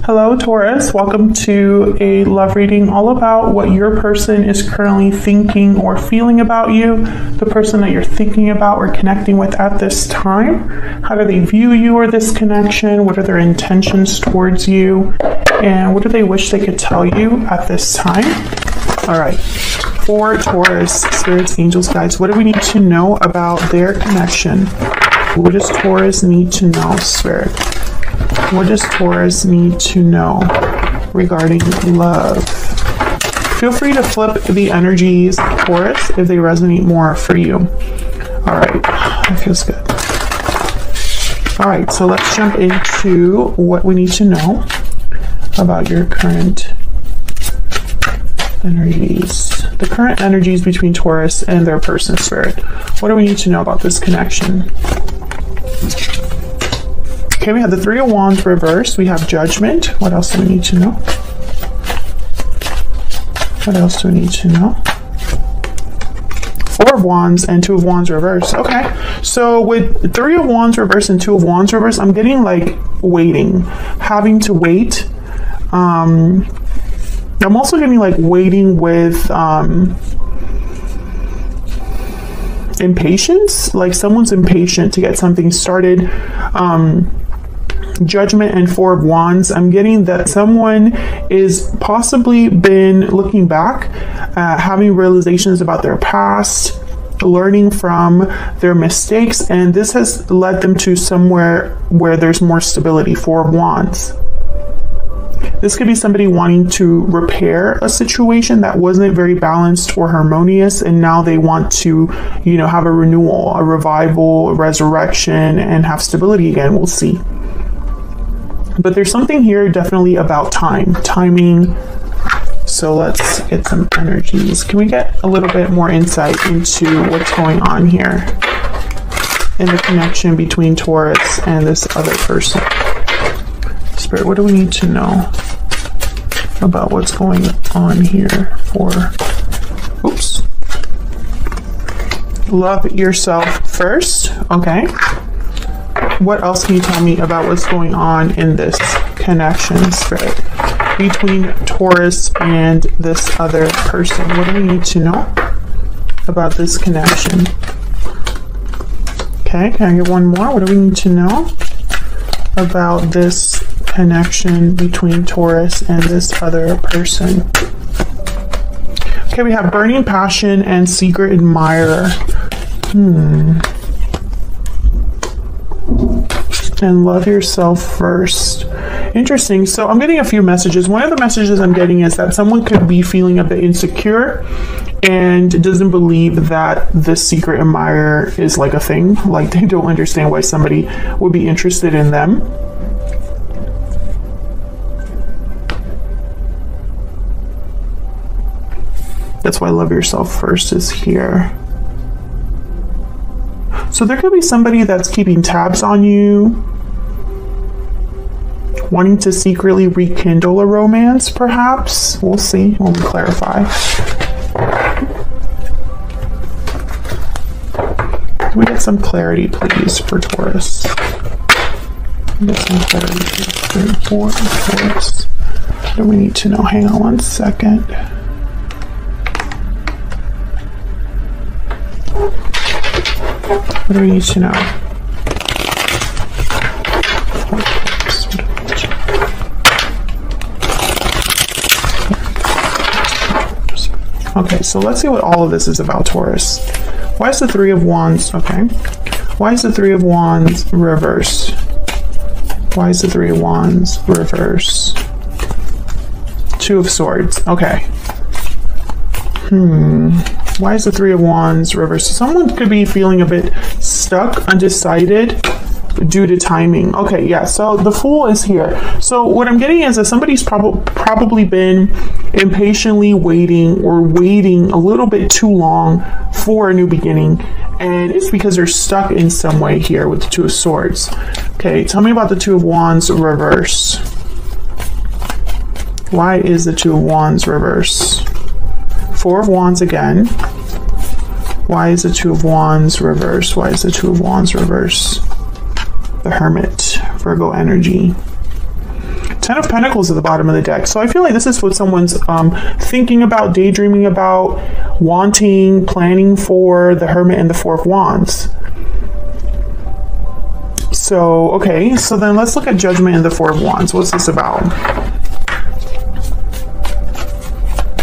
Hello, Taurus. Welcome to a love reading all about what your person is currently thinking or feeling about you, the person that you're thinking about or connecting with at this time. How do they view you or this connection? What are their intentions towards you? And what do they wish they could tell you at this time? All right. For Taurus, spirits, angels, guides, what do we need to know about their connection? What does Taurus need to know, Spirit? What does Taurus need to know regarding love? Feel free to flip the energies, Taurus, if they resonate more for you. All right, that feels good. All right, so let's jump into what we need to know about your current energies. The current energies between Taurus and their person, Spirit. What do we need to know about this connection? Okay, we have the Three of Wands reversed. We have Judgment. What else do we need to know? What else do we need to know? Four of Wands and Two of Wands reversed. Okay, so with Three of Wands reversed and Two of Wands reversed, I'm getting like waiting, having to wait. I'm also getting like waiting with impatience, like someone's impatient to get something started. Judgment and Four of Wands, I'm getting that someone is possibly been looking back, having realizations about their past, learning from their mistakes, and this has led them to somewhere where there's more stability. Four of Wands. This could be somebody wanting to repair a situation that wasn't very balanced or harmonious, and now they want to, have a renewal, a revival, a resurrection, and have stability again. We'll see. But there's something here definitely about timing. So let's get some energies. Can we get a little bit more insight into what's going on here in the connection between Taurus and this other person? Spirit, what do we need to know about what's going on here for, love yourself first? Okay. What else can you tell me about what's going on in this connection, Spirit, between Taurus and this other person? What do we need to know about this connection? Okay, can I get one more? What do we need to know about this connection between Taurus and this other person? Okay, we have burning passion and secret admirer. And love yourself first. Interesting. So I'm getting a few messages. One of the messages I'm getting is that someone could be feeling a bit insecure and doesn't believe that this secret admirer is like a thing. Like they don't understand why somebody would be interested in them. That's why love yourself first is here. So there could be somebody that's keeping tabs on you, wanting to secretly rekindle a romance, perhaps. We'll see when we clarify. Can we get some clarity, please, for Taurus? Get some clarity, please, for Taurus. What do we need to know? Hang on one second. What do we need to know? Okay, so let's see what all of this is about, Taurus. Why is the Three of Wands? Okay. Why is the Three of Wands reversed? Why is the Three of Wands reversed? Two of Swords. Okay. Why is the Three of Wands reversed? Someone could be feeling a bit stuck, undecided due to timing. Okay, yeah, so the Fool is here. So what I'm getting is that somebody's probably been impatiently waiting or waiting a little bit too long for a new beginning. And it's because they're stuck in some way here with the Two of Swords. Okay, tell me about the Two of Wands reversed. Why is the Two of Wands reversed? Four of Wands again. Why is the Two of Wands reversed? Why is the Two of Wands reversed? The Hermit, Virgo energy. Ten of Pentacles at the bottom of the deck. So I feel like this is what someone's thinking about, daydreaming about, wanting, planning for. The Hermit and the Four of Wands. So, okay, so then let's look at Judgment and the Four of Wands. What's this about?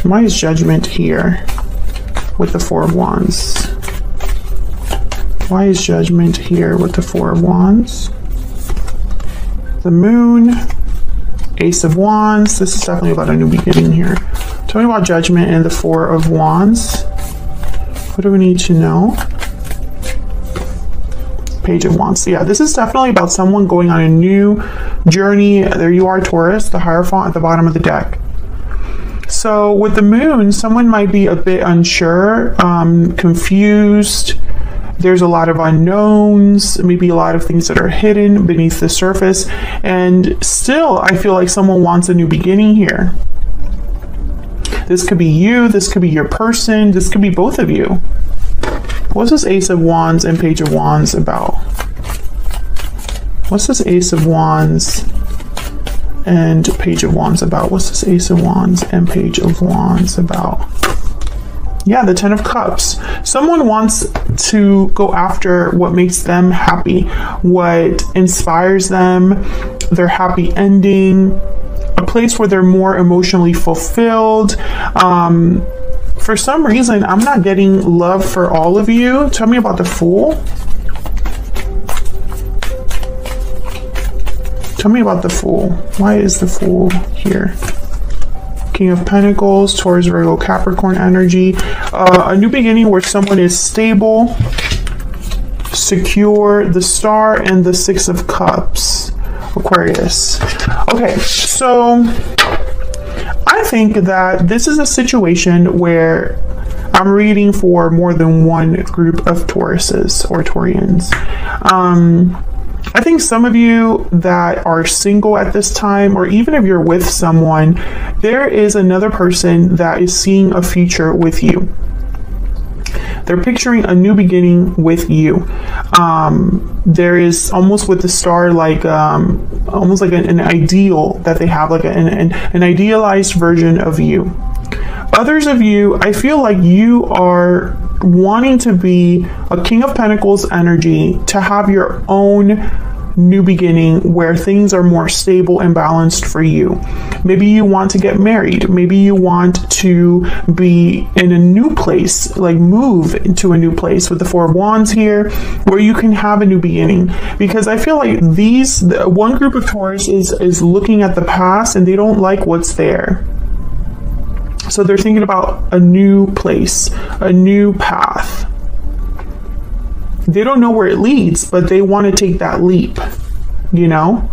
Why is Judgment here with the Four of Wands? Why is Judgment here with the Four of Wands? The Moon, Ace of Wands. This is definitely about a new beginning here. Tell me about Judgment and the Four of Wands. What do we need to know? Page of Wands. Yeah, this is definitely about someone going on a new journey. There you are, Taurus, the Hierophant at the bottom of the deck. So with the Moon, someone might be a bit unsure, confused. There's a lot of unknowns, maybe a lot of things that are hidden beneath the surface. And still, I feel like someone wants a new beginning here. This could be you, this could be your person, this could be both of you. What's this Ace of Wands and Page of Wands about? What's this Ace of Wands and Page of Wands about? What's this Ace of Wands and Page of Wands about? Yeah, the Ten of Cups. Someone wants to go after what makes them happy, what inspires them, their happy ending, a place where they're more emotionally fulfilled. For some reason, I'm not getting love for all of you. Tell me about the Fool. Tell me about the Fool. Why is the Fool here? King of Pentacles, Taurus, Virgo, Capricorn energy. A new beginning where someone is stable, secure. The Star and the Six of Cups. Aquarius. Okay, so I think that this is a situation where I'm reading for more than one group of Tauruses or Taurians. I think some of you that are single at this time, or even if you're with someone, there is another person that is seeing a future with you. They're picturing a new beginning with you. There is almost with the Star, like almost like an ideal that they have, like an idealized version of you. Others of you, I feel like you are wanting to be a King of Pentacles energy, to have your own new beginning where things are more stable and balanced for you. Maybe you want to get married. Maybe you want to be in a new place, like move into a new place with the Four of Wands here, where you can have a new beginning. Because I feel like one group of Taurus is looking at the past and they don't like what's there. So they're thinking about a new place, a new path. They don't know where it leads, but they want to take that leap, you know?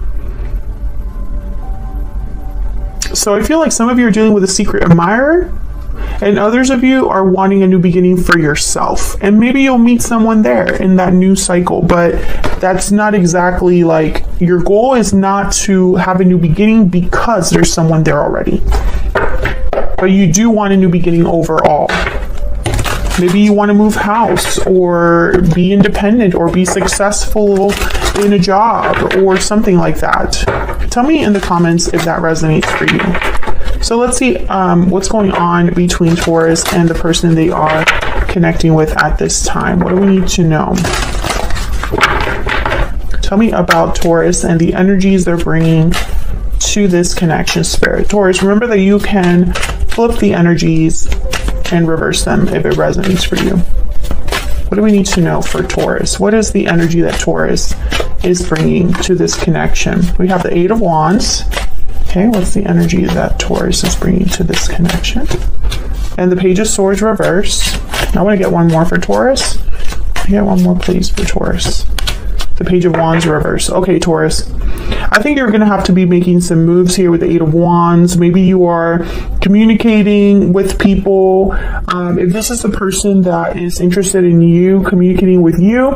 So I feel like some of you are dealing with a secret admirer, and others of you are wanting a new beginning for yourself. And maybe you'll meet someone there in that new cycle, but that's not exactly like, your goal is not to have a new beginning because there's someone there already. But you do want a new beginning overall. Maybe you want to move house, or be independent, or be successful in a job, or something like that. Tell me in the comments if that resonates for you. So let's see what's going on between Taurus and the person they are connecting with at this time. What do we need to know? Tell me about Taurus and the energies they're bringing to this connection, Spirit. Taurus, remember that you can flip the energies and reverse them if it resonates for you. What do we need to know for Taurus? What is the energy that Taurus is bringing to this connection? We have the Eight of Wands. Okay, what's the energy that Taurus is bringing to this connection? And the Page of Swords reverse. I want to get one more for Taurus. Get one more, please, for Taurus. The Page of Wands reverse. Okay, Taurus. I think you're going to have to be making some moves here with the Eight of Wands. Maybe you are communicating with people. If this is the person that is interested in you, communicating with you,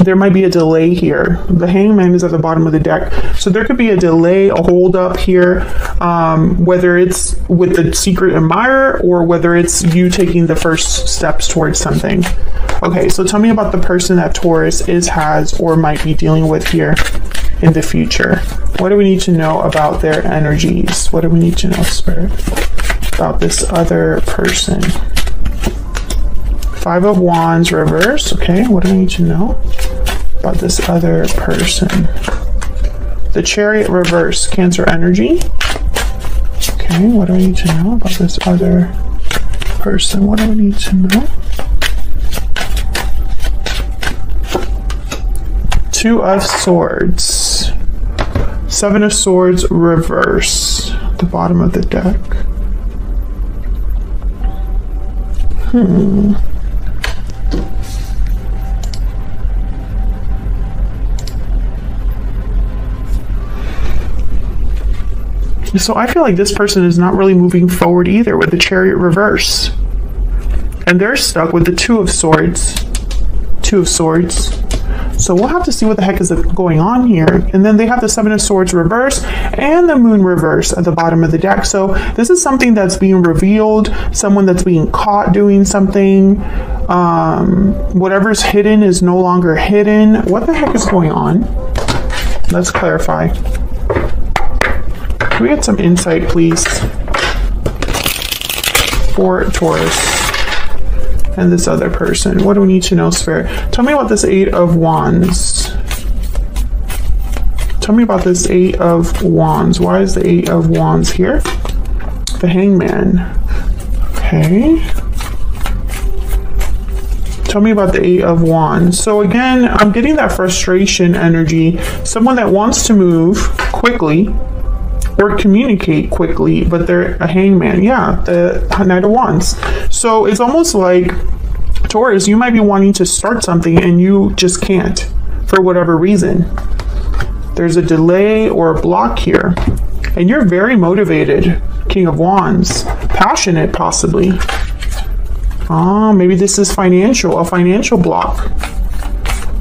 there might be a delay here. The Hangman is at the bottom of the deck. So there could be a delay, a hold up here, whether it's with the secret admirer or whether it's you taking the first steps towards something. Okay, so tell me about the person that Taurus has or might be dealing with here in the future? What do we need to know about their energies? What do we need to know, Spirit, about this other person? Five of Wands reverse. Okay, what do we need to know about this other person? The Chariot reverse, Cancer energy. Okay, what do we need to know about this other person? What do we need to know? Two of Swords. Seven of Swords reverse. The bottom of the deck. So I feel like this person is not really moving forward either with the Chariot reverse. And they're stuck with the Two of Swords. Two of Swords. So we'll have to see what the heck is going on here. And then they have the Seven of Swords reverse and the Moon reverse at the bottom of the deck. So this is something that's being revealed, someone that's being caught doing something. Whatever's hidden is no longer hidden. What the heck is going on? Let's clarify. Can we get some insight, please, for Taurus and this other person? What do we need to know, Spirit? Tell me about this Eight of Wands. Tell me about this Eight of Wands. Why is the Eight of Wands here? The Hangman. Okay. Tell me about the Eight of Wands. So again, I'm getting that frustration energy. Someone that wants to move quickly or communicate quickly, but they're a hangman. Yeah, the Knight of Wands. So it's almost like, Taurus, you might be wanting to start something and you just can't for whatever reason. There's a delay or a block here. And you're very motivated, King of Wands. Passionate, possibly. Maybe this is a financial block.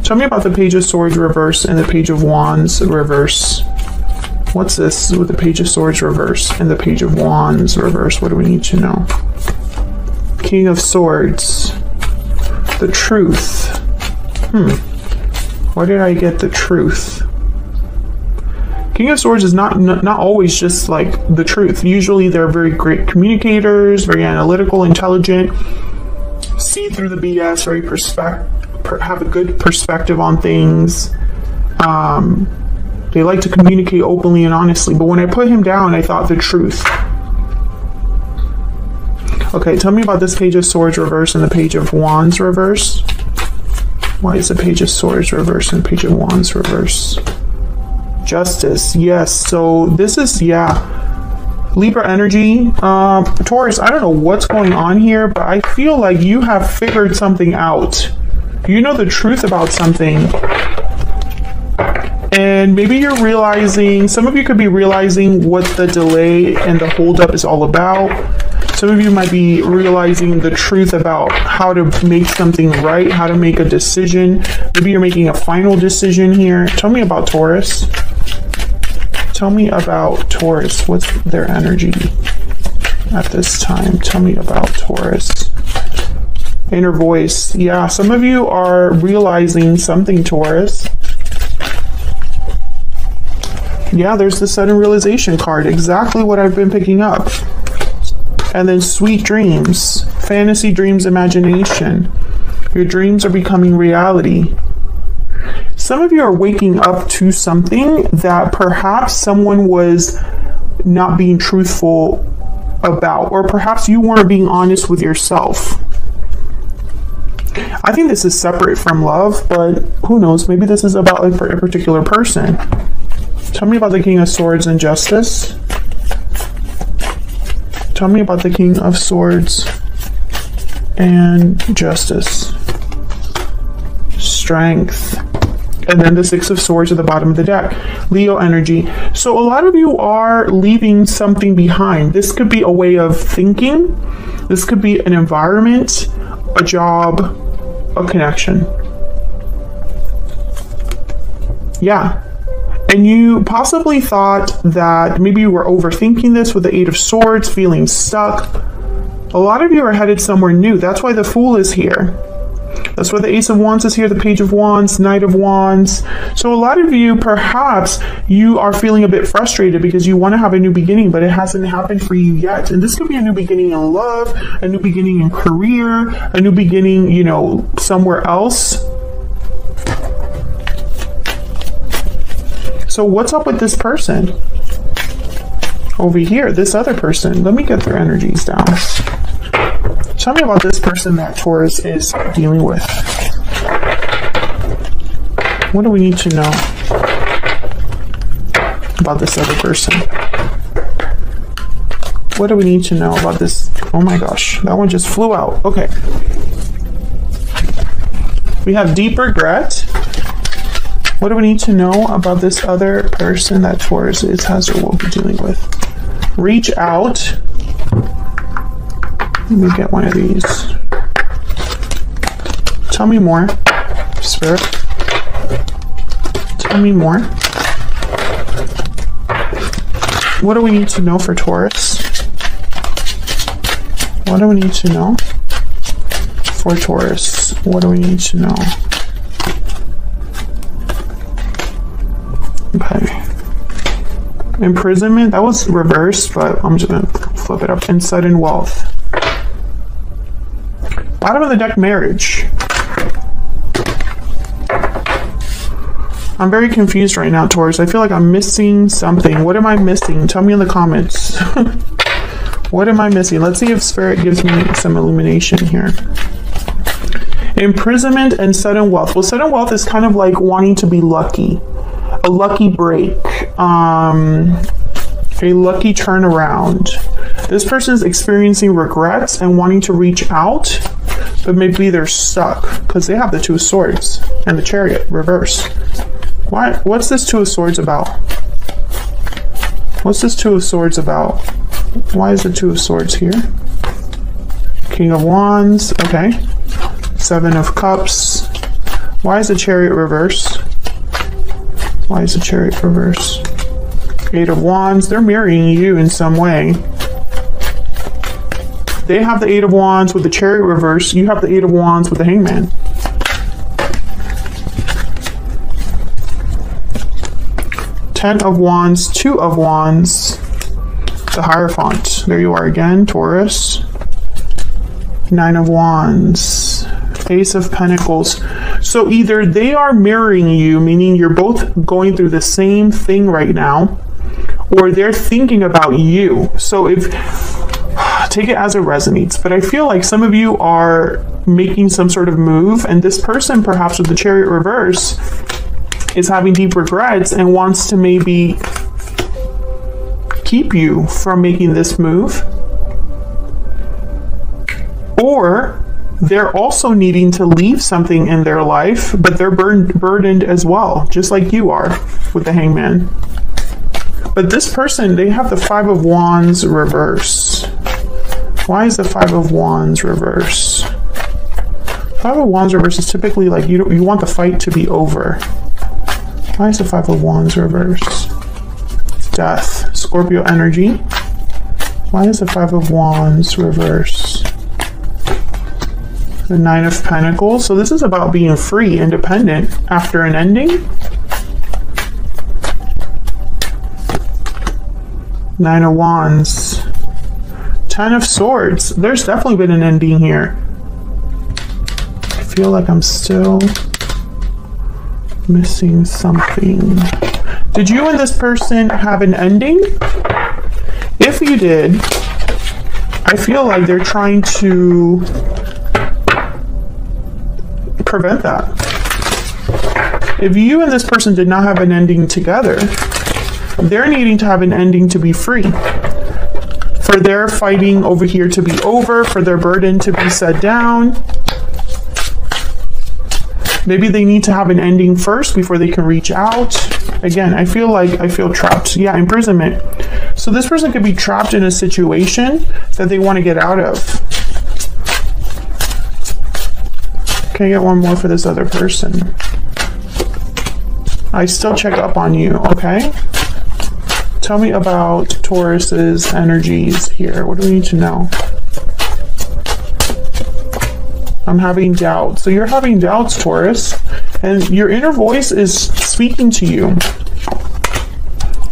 Tell me about the Page of Swords reverse and the Page of Wands reverse. What's this with the Page of Swords reverse and the Page of Wands reverse? What do we need to know? King of Swords. The Truth. Where did I get the truth? King of Swords is not always just like the truth. Usually they're very great communicators, very analytical, intelligent, see through the BS, have a good perspective on things. They like to communicate openly and honestly, but when I put him down, I thought the truth. Okay, tell me about this Page of Swords reverse and the Page of Wands reverse. Why is the Page of Swords reverse and Page of Wands reverse? Justice, yes. So this is, Libra energy. Taurus, I don't know what's going on here, but I feel like you have figured something out. You know the truth about something. And maybe you're realizing, some of you could be realizing what the delay and the holdup is all about. Some of you might be realizing the truth about how to make something right, how to make a decision. Maybe you're making a final decision here. Tell me about Taurus. Tell me about Taurus. What's their energy at this time? Tell me about Taurus. Inner voice. Yeah, some of you are realizing something, Taurus. Yeah, there's the sudden realization card. Exactly what I've been picking up. And then sweet dreams. Fantasy dreams, imagination. Your dreams are becoming reality. Some of you are waking up to something that perhaps someone was not being truthful about, or perhaps you weren't being honest with yourself. I think this is separate from love, but who knows? Maybe this is about like a particular person. Tell me about the King of Swords and Justice. Tell me about the King of Swords and Justice. Strength. And then the Six of Swords at the bottom of the deck. Leo energy. So a lot of you are leaving something behind. This could be a way of thinking. This could be an environment, a job, a connection. Yeah. And you possibly thought that maybe you were overthinking this with the Eight of Swords, feeling stuck. A lot of you are headed somewhere new. That's why the Fool is here. That's what the Ace of Wands is here, the Page of Wands, Knight of Wands. So a lot of you, perhaps, you are feeling a bit frustrated because you want to have a new beginning, but it hasn't happened for you yet. And this could be a new beginning in love, a new beginning in career, a new beginning, you know, somewhere else. So what's up with this person? Over here, this other person. Let me get their energies down. Tell me about this person that Taurus is dealing with. What do we need to know about this other person? What do we need to know about this? Oh my gosh, that one just flew out. Okay. We have deep regret. What do we need to know about this other person that Taurus has or will be dealing with? Reach out. Let me get one of these. Tell me more, Spirit. Tell me more. What do we need to know for Taurus? What do we need to know for Taurus? What do we need to know? Okay. Imprisonment, that was reversed, but I'm just going to flip it up. And sudden wealth. Bottom of the deck, marriage. I'm very confused right now, Taurus. I feel like I'm missing something. What am I missing? Tell me in the comments. What am I missing? Let's see if Spirit gives me some illumination here. Imprisonment and sudden wealth. Well, sudden wealth is kind of like wanting to be lucky. A lucky break. A lucky turnaround. This person is experiencing regrets and wanting to reach out, but maybe they're stuck because they have the Two of Swords and the Chariot reverse. Why? What's this Two of Swords about? What's this Two of Swords about? Why is the Two of Swords here? King of Wands. Okay. Seven of Cups. Why is the Chariot reverse? Why is the Chariot reverse? Eight of Wands. They're marrying you in some way. They have the Eight of Wands with the Chariot reverse. You have the Eight of Wands with the Hangman. Ten of Wands, Two of Wands, the Hierophant. There you are again, Taurus. Nine of Wands, Ace of Pentacles. So either they are mirroring you, meaning you're both going through the same thing right now, or they're thinking about you. So if, take it as it resonates, but I feel like some of you are making some sort of move, and this person, perhaps with the Chariot reverse, is having deep regrets and wants to maybe keep you from making this move. Or they're also needing to leave something in their life, but they're burdened as well, just like you are with the Hangman. But this person, they have the Five of Wands reverse. Why is the Five of Wands reverse? Five of Wands reverse is typically like you want the fight to be over. Why is the Five of Wands reverse? Death. Scorpio energy. Why is the Five of Wands reverse? The Nine of Pentacles. So this is about being free, independent after an ending. Nine of Wands. Ten of Swords. There's definitely been an ending here. I feel like I'm still missing something. Did you and this person have an ending? If you did, I feel like they're trying to prevent that. If you and this person did not have an ending together, they're needing to have an ending to be free. For their fighting over here to be over, for their burden to be set down. Maybe they need to have an ending first before they can reach out. Again, I feel trapped. Yeah, imprisonment. So this person could be trapped in a situation that they want to get out of. Can I get one more for this other person? I still check up on you, okay? Tell me about Taurus's energies here. What do we need to know? I'm having doubts. So you're having doubts, Taurus, and your inner voice is speaking to you.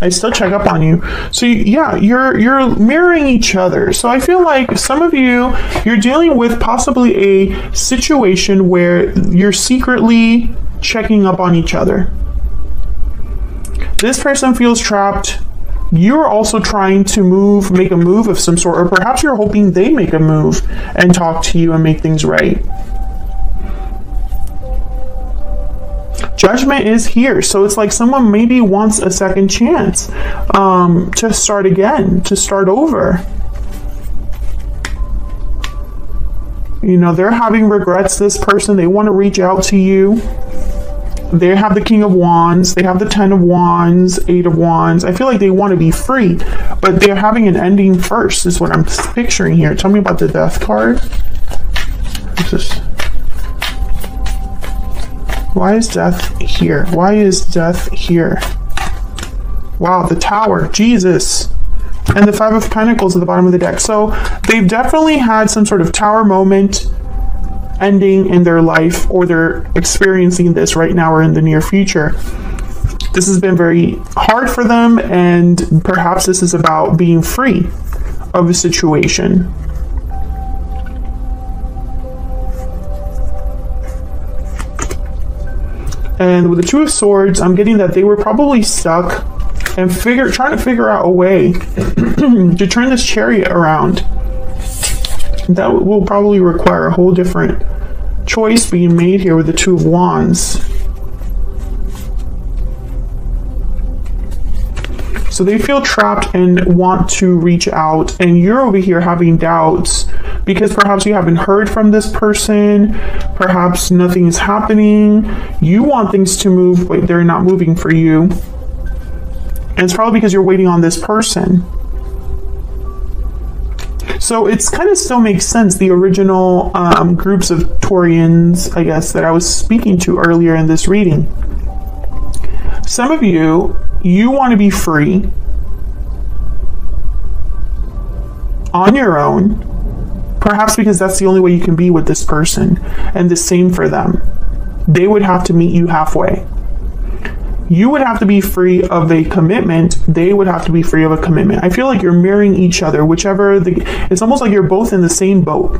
I still check up on you. So yeah, you're mirroring each other. So I feel like some of you, you're dealing with possibly a situation where you're secretly checking up on each other. This person feels trapped. You're also trying to make a move of some sort, or perhaps you're hoping they make a move and talk to you and make things right. Judgment is here, so it's like someone maybe wants a second chance to start again, to start over. You know, they're having regrets, this person. They want to reach out to you. They have the King of Wands. They have the 10 of Wands, 8 of Wands. I feel like they want to be free, but they're having an ending first, is what I'm picturing here. Tell me about the Death card. Why is death here? Why is death here? Wow, the Tower. Jesus. And the 5 of Pentacles at the bottom of the deck. So they've definitely had some sort of tower moment ending in their life, or they're experiencing this right now or in the near future. This has been very hard for them, and perhaps this is about being free of a situation. And with the 2 of Swords, I'm getting that they were probably stuck and trying to figure out a way to turn this Chariot around. That will probably require a whole different choice being made here with the 2 of Wands. So they feel trapped and want to reach out, and you're over here having doubts because perhaps you haven't heard from this person, perhaps nothing is happening. You want things to move, but they're not moving for you. And it's probably because you're waiting on this person. So it's kind of still makes sense, the original groups of Taurians, I guess, that I was speaking to earlier in this reading. Some of you want to be free on your own, perhaps because that's the only way you can be with this person, and the same for them. They would have to meet you halfway. You would have to be free of a commitment. They would have to be free of a commitment. I feel like you're mirroring each other, it's almost like you're both in the same boat.